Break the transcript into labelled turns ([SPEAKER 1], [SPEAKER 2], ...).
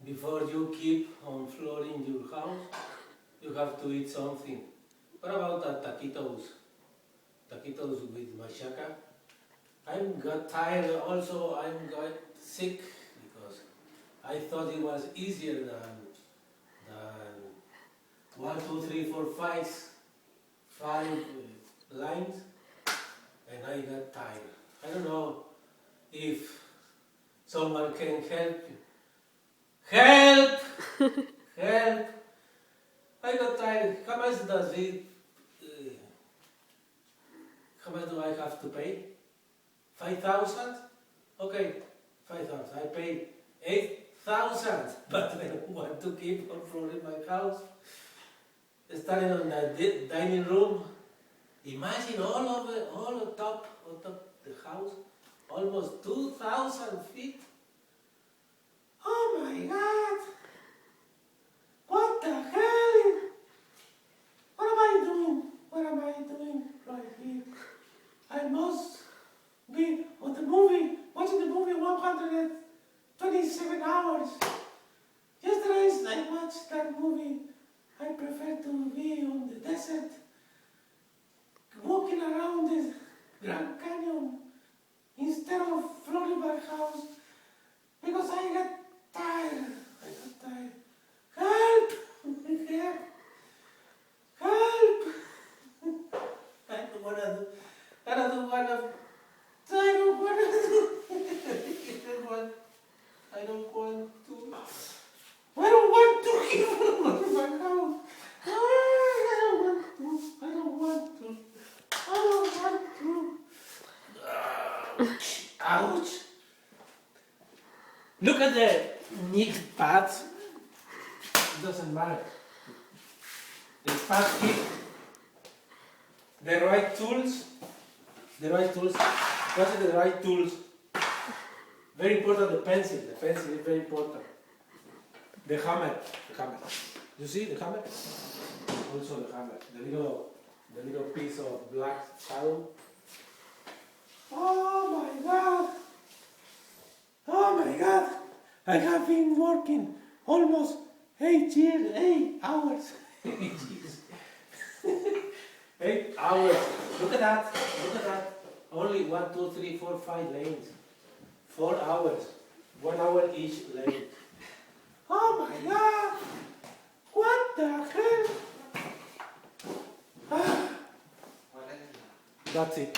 [SPEAKER 1] Before you keep on flooring your house, you have to eat something. What about the taquitos? Taquitos with machaca? I'm got tired also, I'm got sick because I thought it was easier than 1, 2, 3, 4, 5 lines, and I got tired. I don't know if someone can help you. Help! Help! I got tired. How much does it? How much do I have to pay? 5,000? Okay, 5,000. I paid 8,000, but I don't want to keep on flooring my house. Starting on the dining room. Imagine all the top of the house, almost 2,000 feet. Oh my God! What the hell? What am I doing? What am I doing right here? I must be on the movie, watching the movie 127 hours. Yesterday I watched that movie. I prefer to be on the desert, walking around the Grand Canyon instead of flooring my house because I got tired. I got tired. Help! Help! Help! I don't wanna do. I don't wanna do. I don't want to keep on my house. I don't want to. Ouch! Look at the neat pads. It doesn't matter. The fast kick, the right tools. What are the right tools? Very important, the pencil is very important. The hammer. You see the hammer? Also the hammer, the little piece of black shadow. Oh my God! I have been working almost 8 hours. 8 hours. Look at that. Only 1, 2, 3, 4, 5 lanes. 4 hours. 1 hour each lane. Oh my God! What the hell? That's it.